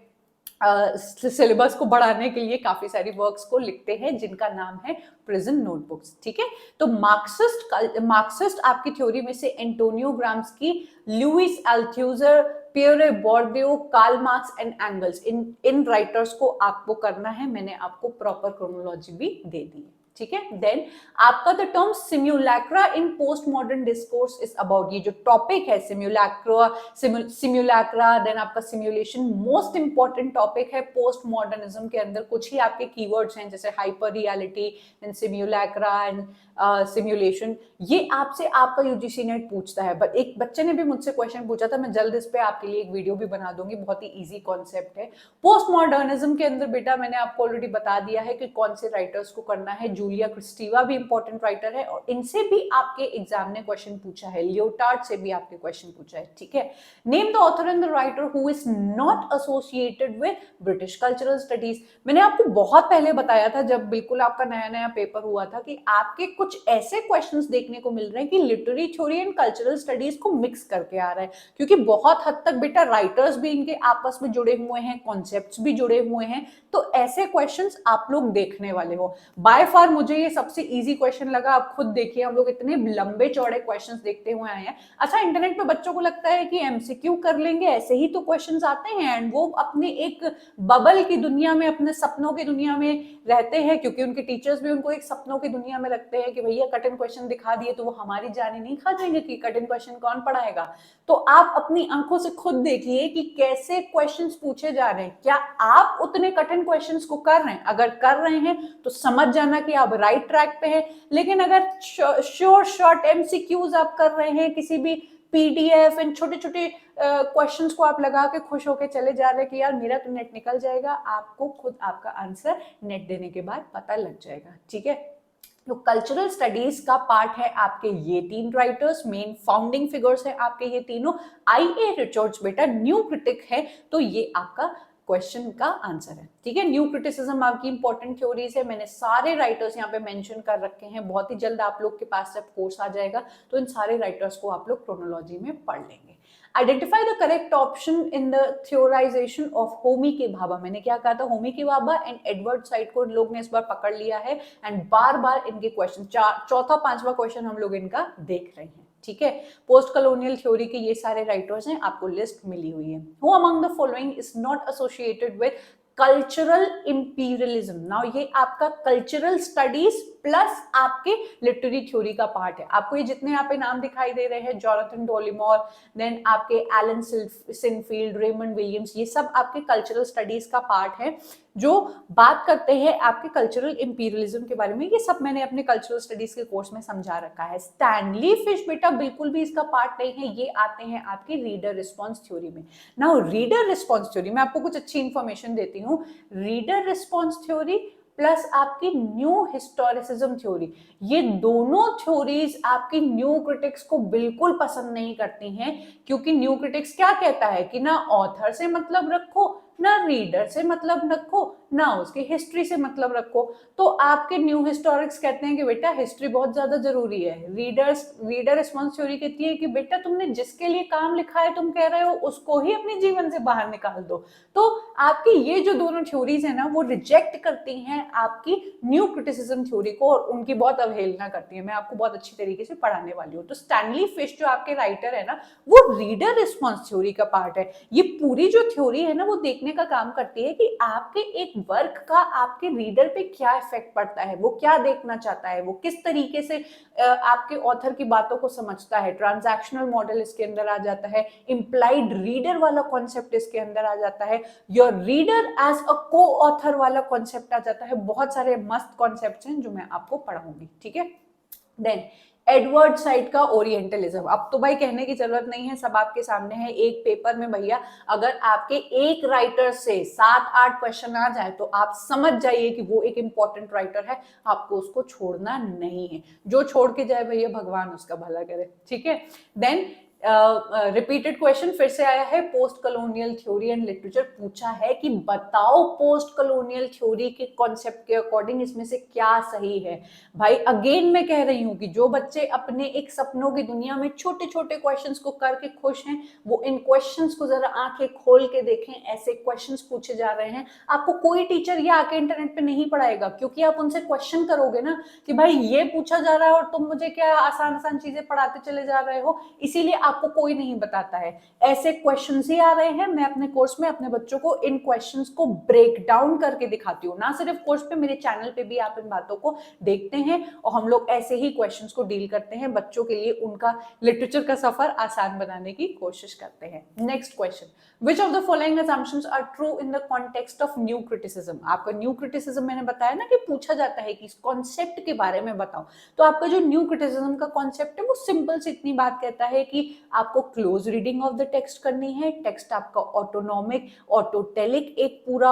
सिलेबस को बढ़ाने के लिए काफी सारी वर्क्स को लिखते हैं जिनका नाम है प्रिजन नोटबुक्स, ठीक है। तो मार्क्सिस्ट आपकी थ्योरी में से Antonio Gramsci, Louis Althusser, Pierre Bourdieu, Karl Marx and Engels, इन राइटर्स को आपको करना है। मैंने आपको प्रॉपर क्रोनोलॉजी भी दे दी है, ठीक है। देन आपका the term simulacra in post modern discourse is about, ये जो टॉपिक है सिम्युलैक्रा, देन आपका सिम्युलेशन, मोस्ट इंपॉर्टेंट टॉपिक है पोस्ट मॉडर्निज्म के अंदर। कुछ ही आपके कीवर्ड्स हैं जैसे hyper reality and simulacra and simulation, ये आपसे आपका यूजीसी नेट पूछता है। बट एक बच्चे ने भी मुझसे क्वेश्चन पूछा था, मैं जल्द इस पे आपके लिए एक वीडियो भी बना दूंगी, बहुत ही इजी कॉन्सेप्ट है। पोस्ट मॉडर्निज्म के अंदर बेटा मैंने आपको ऑलरेडी बता दिया है कि कौन से राइटर्स को करना है। जूलिया क्रिस्टीवा भी इंपॉर्टेंट राइटर है और इनसे भी आपके एग्जाम ने क्वेश्चन पूछा है, लियोटार्ड से भी आपके क्वेश्चन पूछा है, ठीक है। Name the author and the writer who is not associated with British cultural studies. मैंने आपको बहुत पहले बताया था जब बिल्कुल आपका नया नया पेपर हुआ था कि आपके कुछ ऐसे क्वेश्चंस देखने को मिल रहे हैं कि literary theory and cultural studies को मिक्स करके आ रहा है, क्योंकि बहुत हद तक बेटा राइटर्स भी इनके आपस में जुड़े हुए हैं, कॉन्सेप्ट्स भी जुड़े हुए हैं। तो ऐसे क्वेश्चंस आप लोग देखने वाले हो। बाय फार मुझे ये सबसे इजी क्वेश्चन लगा। आप खुद देखिए, हम लोग इतने लंबे चौड़े क्वेश्चंस देखते हुए आए हैं। अच्छा, इंटरनेट पे बच्चों को लगता है कि एमसीक्यू कर लेंगे, ऐसे ही तो क्वेश्चंस आते हैं एंड वो अपने एक बबल की दुनिया में, अपने सपनों की दुनिया में रहते हैं, क्योंकि उनके टीचर्स भी उनको एक सपनों की दुनिया में रखते हैं कि भैया कठिन क्वेश्चन दिखा दिए तो वो हमारी जान ही नहीं खा जाएंगे कि कठिन क्वेश्चन कौन पढ़ाएगा। तो आप अपनी आंखों से खुद देखिए कि कैसे क्वेश्चंस पूछे जा रहे हैं। क्या आप उतने कठिन क्वेश्चंस को कर रहे हैं? अगर कर रहे हैं तो समझ जाना कि आप राइट ट्रैक पे हैं। लेकिन अगर शॉर्ट एमसीक्यूज आप कर रहे हैं, किसी भी पीडीएफ एंड छोटे छोटे क्वेश्चंस को आप लगा के खुश होके चले जा रहे हैं कि यार मेरा तो नेट निकल जाएगा, आपको खुद आपका आंसर नेट देने के बाद पता लग जाएगा, ठीक है। तो कल्चरल स्टडीज का पार्ट है आपके ये 3 राइटर्स, मेन फाउंडिंग फिगर्स है आपके ये तीनों। IA रिचर्ड्स बेटा न्यू क्रिटिक है, तो ये आपका क्वेश्चन का आंसर है, ठीक है। न्यू क्रिटिसिज्म आपकी इंपॉर्टेंट थ्योरीज है। मैंने सारे राइटर्स यहाँ पे मेंशन कर रखे हैं। बहुत ही जल्द आप लोग के पास जब कोर्स आ जाएगा तो इन सारे राइटर्स को आप लोग क्रोनोलॉजी में पढ़ लेंगे। Identify the correct option in the theorization of Homi K Bhabha. मैंने क्या कहा था, Homi K Bhabha and Edward side को लोग ने इस बार पकड़ लिया है एंड बार बार इनके क्वेश्चन, चौथा पांचवा क्वेश्चन हम लोग इनका देख रहे हैं, ठीक है। पोस्ट कॉलोनियल थ्योरी के ये सारे राइटर्स हैं, आपको लिस्ट मिली हुई है। Who among the following is not associated with cultural imperialism. Now ये आपका कल्चरल स्टडीज प्लस आपके लिटरेरी थ्योरी का पार्ट है। आपको ये जितने यहाँ पे नाम दिखाई दे रहे हैं, जॉनथन डोलिमोर, देन आपके एलन सिनफील्ड, रेमंड विलियम्स, ये सब आपके कल्चरल स्टडीज का पार्ट है जो बात करते हैं आपके कल्चरल इंपीरियलिज्म के बारे में। ये सब मैंने अपने कल्चरल स्टडीज के कोर्स में समझा रखा है। स्टैनली फिश बेटा बिल्कुल भी इसका पार्ट नहीं है, ये आते हैं आपकी रीडर रिस्पॉन्स थ्योरी में। नाउ रीडर रिस्पॉन्स थ्योरी में आपको कुछ अच्छी इंफॉर्मेशन देती हूँ। रीडर रिस्पॉन्स थ्योरी प्लस आपकी न्यू हिस्टोरिसिज्म थ्योरी, ये दोनों थ्योरीज आपकी न्यू क्रिटिक्स को बिल्कुल पसंद नहीं करती हैं, क्योंकि न्यू क्रिटिक्स क्या कहता है कि ना ऑथर से मतलब रखो, ना रीडर से मतलब रखो, ना उसकी हिस्ट्री से मतलब रखो। तो आपके न्यू हिस्टोरिक्स कहते हैं कि बेटा हिस्ट्री बहुत ज्यादा जरूरी है। रीडर रिस्पॉन्स थ्योरी कहती है कि बेटा तुमने जिसके लिए काम लिखा है, तुम कह रहे हो उसको ही अपने जीवन से बाहर निकाल दो। तो आपकी ये जो दोनों थ्योरीज है ना, वो रिजेक्ट करती हैं आपकी न्यू क्रिटिसिज्म थ्योरी को, और उनकी बहुत अवहेलना करती है। मैं आपको बहुत अच्छी तरीके से पढ़ाने वाली हूँ। तो स्टैनली फिश जो आपके राइटर है ना, वो रीडर रिस्पॉन्स थ्योरी का पार्ट है। ये पूरी जो थ्योरी है ना, वो देखने का काम करती है कि आपके एक वर्क का आपके रीडर पे क्या इफेक्ट पड़ता है, वो क्या देखना चाहता है, वो किस तरीके से आपके ऑथर की बातों को समझता है। ट्रांजैक्शनल मॉडल इसके अंदर आ जाता है, इंप्लाइड रीडर वाला कॉन्सेप्ट इसके अंदर आ जाता है, योर रीडर एज अ को ऑथर वाला कॉन्सेप्ट आ जाता है। बहुत सारे मस्त कॉन्सेप्ट हैं जो मैं आपको पढ़ाऊंगी, ठीक है। देन एडवर्ड साइड का ओरिएंटलिज्म, अब तो भाई कहने की जरूरत नहीं है, सब आपके सामने है एक पेपर में भैया। अगर आपके एक राइटर से 7-8 क्वेश्चन आ जाए तो आप समझ जाइए कि वो एक इंपॉर्टेंट राइटर है, आपको उसको छोड़ना नहीं है। जो छोड़ के जाए भैया भगवान उसका भला करे, ठीक है। देन रिपीटेड क्वेश्चन फिर से आया है, post colonial theory and literature पूछा है कि बताओ पोस्ट कॉलोनियल थ्योरी के कॉन्सेप्ट के अकॉर्डिंग इसमें से क्या सही है। भाई अगेन मैं कह रही हूं कि जो बच्चे अपने एक सपनों की दुनिया में छोटे छोटे क्वेश्चंस को करके खुश हैं, वो इन क्वेश्चंस को जरा आंखें खोल के देखें। ऐसे क्वेश्चंस पूछे जा रहे हैं, आपको कोई टीचर ये आके इंटरनेट पे नहीं पढ़ाएगा, क्योंकि आप उनसे क्वेश्चन करोगे ना कि भाई ये पूछा जा रहा है और तुम मुझे क्या आसान आसान चीजें पढ़ाते चले जा रहे हो, इसीलिए आपको कोई नहीं बताता है। ऐसे क्वेश्चंस ही आ रहे हैं। मैं अपने कोर्स में अपने बच्चों को इन क्वेश्चंस को ब्रेक डाउन करके दिखाती हूँ, ना सिर्फ कोर्स पे, मेरे चैनल पे भी आप इन बातों को देखते हैं, और हम लोग ऐसे ही क्वेश्चंस को डील करते हैं, बच्चों के लिए उनका लिटरेचर का सफर आसान बनाने की कोशिश करते हैं। Next question, which of the following assumptions are true in the context of new criticism. आपका न्यू क्रिटिसिज्म मैंने बताया ना कि पूछा जाता है कि इस कॉन्सेप्ट के बारे में बताओ। तो आपका जो न्यू क्रिटिसिज्म का कॉन्सेप्ट है वो सिंपल से इतनी बात कहता है कि आपको close reading of the text करनी है। टेक्स्ट आपका ऑटोनॉमिक ऑटोटेलिक एक पूरा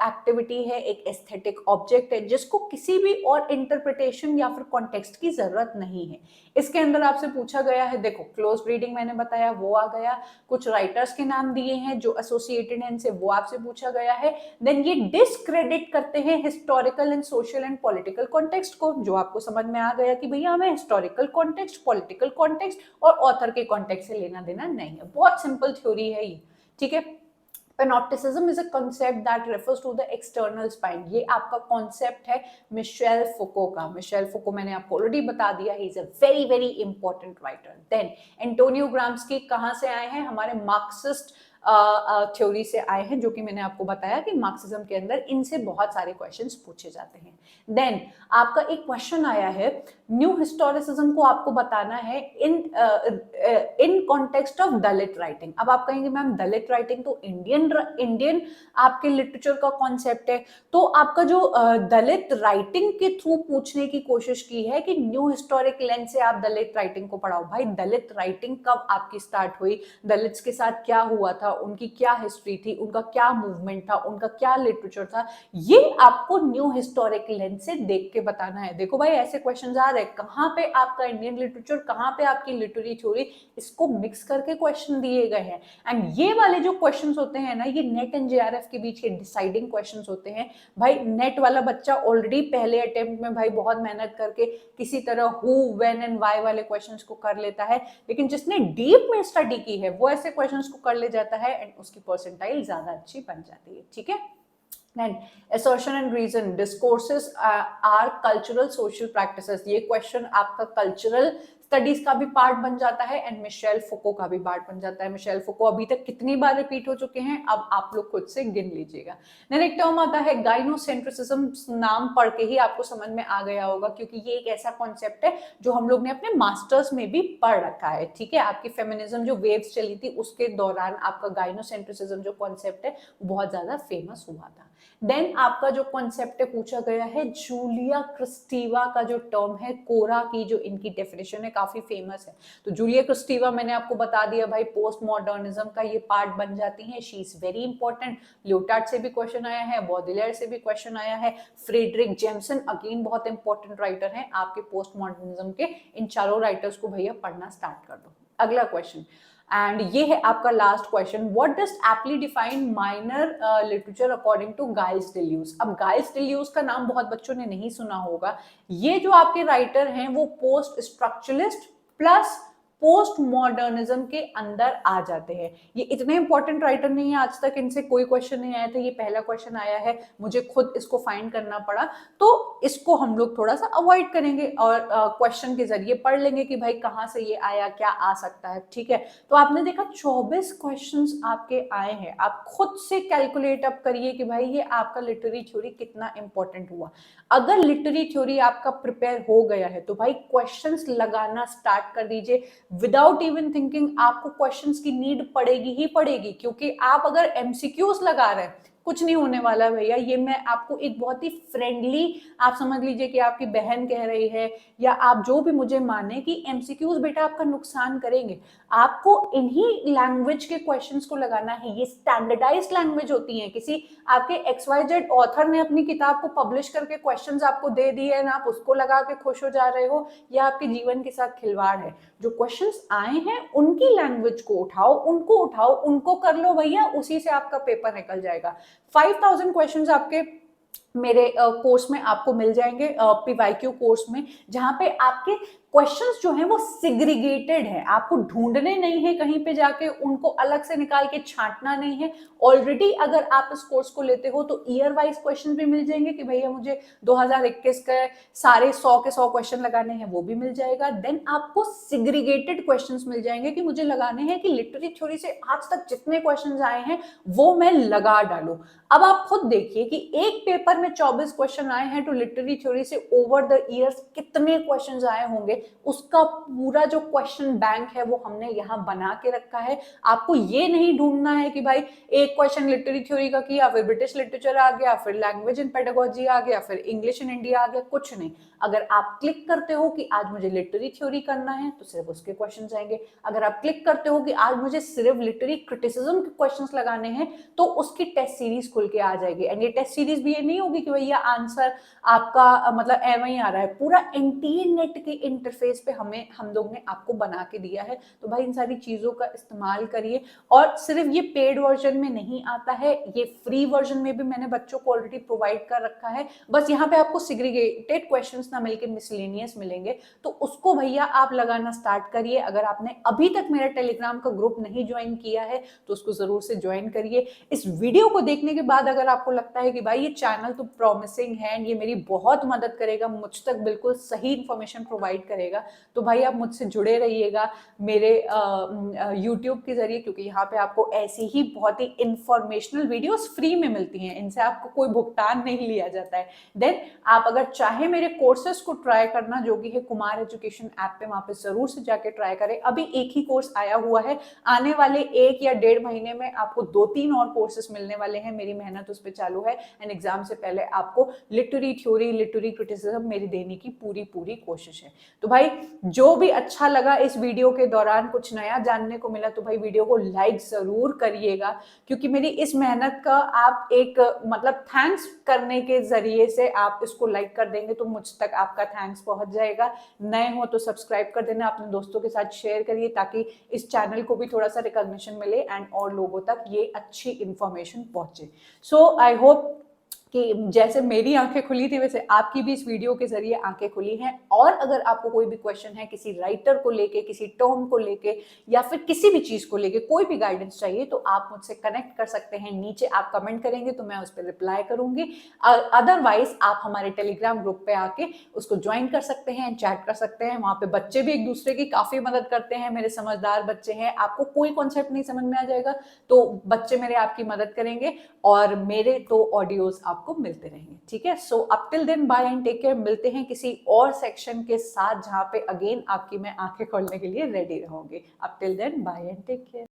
एक्टिविटी है, एक एस्थेटिक ऑब्जेक्ट है जिसको किसी भी और इंटरप्रिटेशन या फिर कॉन्टेक्स्ट की जरूरत नहीं है। इसके अंदर आपसे पूछा गया है, देखो क्लोज रीडिंग मैंने बताया वो आ गया, कुछ राइटर्स के नाम दिए हैं जो एसोसिएटेड हैं इनसे, वो आपसे पूछा गया है। देन ये डिस्क्रेडिट करते हैं historical and social and political context को, जो आपको समझ में आ गया कि भैया हमें हिस्टोरिकल कॉन्टेक्स्ट, पॉलिटिकल कॉन्टेक्स्ट और ऑथर के कॉन्टेक्स्ट से लेना देना नहीं है। बहुत सिंपल थ्योरी है ये, ठीक है। Panopticism is a concept that refers to the external spine. ये आपका कॉन्सेप्ट है मिशेल फुको का। मिशेल फुको मैंने आपको ऑलरेडी बता दिया, he is a very very important writer. Then Antonio Gramsci कहाँ से आए हैं, हमारे मार्क्सिस्ट थ्योरी से आए हैं, जो कि मैंने आपको बताया कि मार्क्सिज्म के अंदर इनसे बहुत सारे क्वेश्चंस पूछे जाते हैं। देन आपका एक क्वेश्चन आया है, न्यू हिस्टोरिसिज्म को आपको बताना है in context of Dalit writing. अब आप कहेंगे मैम दलित राइटिंग तो इंडियन आपके लिटरेचर का कॉन्सेप्ट है, तो आपका जो दलित राइटिंग के थ्रू पूछने की कोशिश की है कि न्यू हिस्टोरिक लेंस से आप दलित राइटिंग को पढ़ाओ। भाई दलित राइटिंग कब आपकी स्टार्ट हुई, दलित्स के साथ क्या हुआ था, उनकी क्या हिस्ट्री थी, उनका क्या मूवमेंट था, उनका क्या लिटरेचर था, ये आपको न्यू हिस्टोरिक लेंस से देख के बताना है। देखो भाई ऐसे क्वेश्चंस आ रहे हैं, कहाँ पे आपका इंडियन लिटरेचर, कहाँ पे आपकी लिटरेरी थ्योरी, इसको मिक्स करके क्वेश्चन दिए गए हैं। एंड ये वाले जो क्वेश्चंस होते हैं ना, ये नेट एंड जेआरएफ के बीच के डिसाइडिंग क्वेश्चंस होते हैं। भाई नेट वाला बच्चा ऑलरेडी पहले अटेम्प्ट में भाई बहुत मेहनत करके किसी तरह हु, व्हेन एंड व्हाई वाले क्वेश्चंस को कर लेता है, लेकिन जिसने डीप में स्टडी की है वो ऐसे क्वेश्चंस को कर ले जाता है एंड उसकी परसेंटाइल ज्यादा अच्छी बन जाती है, ठीक है। Then assertion and reason, discourses are cultural social practices. ये क्वेश्चन आपका कल्चरल स्टडीज का भी पार्ट बन जाता है एंड मिशेल फुको का भी पार्ट बन जाता है। मिशेल फुको अभी तक कितनी बार रिपीट हो चुके हैं, अब आप लोग खुद से गिन लीजिएगा। देन एक टर्म आता है गाइनोसेंट्रिसिज्म, नाम पढ़ के ही आपको समझ में आ गया होगा, क्योंकि ये एक ऐसा कॉन्सेप्ट है जो हम लोग ने अपने मास्टर्स में भी पढ़ रखा है, ठीक है। आपकी फेमिनिज्म जो वेव्स चली थी उसके दौरान आपका गाइनोसेंट्रिसिज्म जो कॉन्सेप्ट है बहुत ज्यादा फेमस हुआ था। देन आपका जो कॉन्सेप्ट है पूछा गया है जूलिया क्रिस्टीवा का जो टर्म है, कोरा की जो इनकी डेफिनेशन है, काफी फेमस है। तो जूलिया क्रिस्टीवा मैंने आपको बता दिया भाई, पोस्ट मॉडर्निज्म का ये पार्ट बन जाती है, she is very important. Leotard से भी क्वेश्चन आया है, बॉडिलेयर से भी क्वेश्चन आया है, फ्रेडरिक जेम्सन अगेन बहुत इंपॉर्टेंट राइटर हैं आपके पोस्ट मॉडर्निज्म के। इन चारों राइटर्स को भैया पढ़ना स्टार्ट कर दो। अगला क्वेश्चन, एंड ये है आपका last question, what does aptly define minor literature according to Gilles Deleuze. अब गाइल्स डिल्यूज का नाम बहुत बच्चों ने नहीं सुना होगा। ये जो आपके राइटर हैं वो post structuralist plus post modernism के अंदर आ जाते हैं। ये इतने इंपॉर्टेंट राइटर नहीं है, आज तक इनसे कोई क्वेश्चन नहीं आया था, ये पहला क्वेश्चन आया है, मुझे खुद इसको फाइंड करना पड़ा, तो इसको हम लोग थोड़ा सा अवॉइड करेंगे और क्वेश्चन के जरिए पढ़ लेंगे कि भाई कहाँ से ये आया, क्या आ सकता है। ठीक है, तो आपने देखा 24 क्वेश्चंस आपके आए हैं, आप खुद से कैलकुलेट अप करिए कि भाई ये आपका लिटरेरी थ्योरी कितना इंपॉर्टेंट हुआ। अगर लिटरेरी थ्योरी आपका प्रिपेयर हो गया है तो भाई क्वेश्चंस लगाना स्टार्ट कर दीजिए। विदाउट इवन थिंकिंग आपको क्वेश्चंस की नीड पड़ेगी ही पड़ेगी, क्योंकि आप अगर एमसीक्यूज लगा रहे हैं कुछ नहीं होने वाला भैया। ये मैं आपको एक बहुत ही फ्रेंडली, आप समझ लीजिए कि आपकी बहन कह रही है या आप जो भी मुझे माने कि एमसीक्यूज बेटा आपका नुकसान करेंगे। आपको इन्हीं लैंग्वेज के क्वेश्चंस को लगाना है। ये स्टैंडर्डाइज्ड लैंग्वेज होती है, किसी आपके XYZ ऑथर ने अपनी किताब को पब्लिश करके क्वेश्चंस आपको दे दिए हैं, आप उसको लगा के खुश हो जा रहे हो, या आपके जीवन के साथ खिलवाड़ है। जो क्वेश्चंस आए हैं उनकी लैंग्वेज को उठाओ, उनको कर लो भैया, उसी से आपका पेपर निकल जाएगा। 5000 क्वेश्चंस आपके मेरे कोर्स में आपको मिल जाएंगे, PYQ कोर्स में, जहां पे आपके क्वेश्चंस जो हैं वो सिग्रीगेटेड है, आपको ढूंढने नहीं है कहीं पे जाके, उनको अलग से निकाल के छांटना नहीं है। ऑलरेडी अगर आप इस कोर्स को लेते हो तो ईयर वाइज क्वेश्चन भी मिल जाएंगे कि भैया मुझे 2021 के सारे 100 के 100 क्वेश्चन लगाने हैं, वो भी मिल जाएगा। देन आपको सिग्रीगेटेड क्वेश्चंस मिल जाएंगे कि मुझे लगाने हैं कि लिटरेरी थ्योरी से आज तक जितने क्वेश्चन आए हैं वो मैं लगा डालूं। अब आप खुद देखिए कि एक पेपर में 24 क्वेश्चन आए हैं, तो लिटरेरी थ्योरी से ओवर द ईयर्स कितने क्वेश्चन आए होंगे, उसका पूरा जो क्वेश्चन बैंक है वो हमने यहाँ बना के रखा है। आपको ये नहीं ढूंढना है कि भाई एक क्वेश्चन लिटरेरी थ्योरी का किया, फिर ब्रिटिश लिटरेचर आ गया, फिर लैंग्वेज इन पेडागोजी आ गया, फिर इंग्लिश इन इंडिया आ गया, कुछ नहीं। अगर आप क्लिक करते हो कि आज मुझे लिटरेरी थ्योरी करना है तो सिर्फ उसके क्वेश्चन आएंगे। अगर आप क्लिक करते हो कि आज मुझे सिर्फ लिटरेरी क्रिटिसिज्म के क्वेश्चन लगाने हैं तो उसकी टेस्ट सीरीज खुल के आ जाएगी। एंड ये टेस्ट सीरीज भी ये नहीं होगी कि भैया आंसर आपका मतलब एवं ही आ रहा है, पूरा इंटरनेट के इंटरफेस पे हम लोग ने आपको बना के दिया है। तो भाई इन सारी चीजों का इस्तेमाल करिए। और सिर्फ ये पेड वर्जन में नहीं आता है, ये फ्री वर्जन में भी मैंने बच्चों को ऑलरेडी प्रोवाइड कर रखा है। बस यहाँ पे आपको सिग्रीगेटेड क्वेश्चंस ना मिलके मिसलेनियस मिलेंगे, तो उसको भैया आप लगाना स्टार्ट करिए। अगर आपने अभी तक मेरा टेलीग्राम का ग्रुप नहीं ज्वाइन किया है तो उसको जरूर से ज्वाइन करिए। इस वीडियो को देखने के बाद अगर आपको लगता है कि भाई ये चैनल तो प्रॉमिसिंग है, ये मेरी बहुत मदद करेगा, मुझ तक बिल्कुल सही इंफॉर्मेशन प्रोवाइड करेगा, तो भाई आप मुझसे जुड़े रहिएगा मेरे यूट्यूब के जरिए, क्योंकि यहाँ पे आपको ऐसी ही बहुत ही इंफॉर्मेशनल वीडियोस फ्री में मिलती हैं, इनसे आपको कोई भुगतान नहीं लिया जाता है। देन आप अगर चाहे मेरे कोर्सेज को ट्राई करना, जो कि है कुमार एजुकेशन ऐप पे, वहां पे जरूर से जाके ट्राई करें। अभी एक ही कोर्स आया हुआ है, आने वाले 1 या 1.5 महीने में आपको 2-3 और कोर्सेज मिलने वाले हैं। मेरी मेहनत उस पर चालू है एंड एग्जाम से पहले आपको लिटरेरी थ्योरी, लिटरेरी क्रिटिसिज्म मेरी देने की पूरी कोशिश है। तो भाई जो भी अच्छा लगा इस वीडियो के दौरान, कुछ नया जानने को मिला, तो भाई वीडियो को लाइक जरूर करिएगा, क्योंकि मेरी इस मेहनत का आप एक मतलब थैंक्स करने के जरिए से आप इसको लाइक कर देंगे तो मुझ तक आपका थैंक्स पहुंच जाएगा। नए हो तो सब्सक्राइब कर देना, अपने दोस्तों के साथ शेयर करिए ताकि इस चैनल को भी थोड़ा सा रिकॉग्निशन मिले एंड और लोगों तक ये अच्छी इंफॉर्मेशन पहुंचे। सो आई होप कि जैसे मेरी आंखें खुली थी वैसे आपकी भी इस वीडियो के जरिए आंखें खुली हैं। और अगर आपको कोई भी क्वेश्चन है किसी राइटर को लेके, किसी टर्म को लेके, या फिर किसी भी चीज को लेके कोई भी गाइडेंस चाहिए, तो आप मुझसे कनेक्ट कर सकते हैं। नीचे आप कमेंट करेंगे तो मैं उस पर रिप्लाई करूंगी। अदरवाइज आप हमारे टेलीग्राम ग्रुप पे आके उसको ज्वाइन कर सकते हैं, चैट कर सकते हैं। वहां पे बच्चे भी एक दूसरे की काफी मदद करते हैं, मेरे समझदार बच्चे हैं। आपको कोई कॉन्सेप्ट नहीं समझ में आ जाएगा तो बच्चे मेरे आपकी मदद करेंगे और मेरे तो ऑडियोज आपको मिलते रहेंगे। ठीक है, so up till then bye and take care. मिलते हैं किसी और सेक्शन के साथ जहां पे अगेन आपकी मैं आंखें खोलने के लिए रेडी रहूंगी। Up till then bye and take care.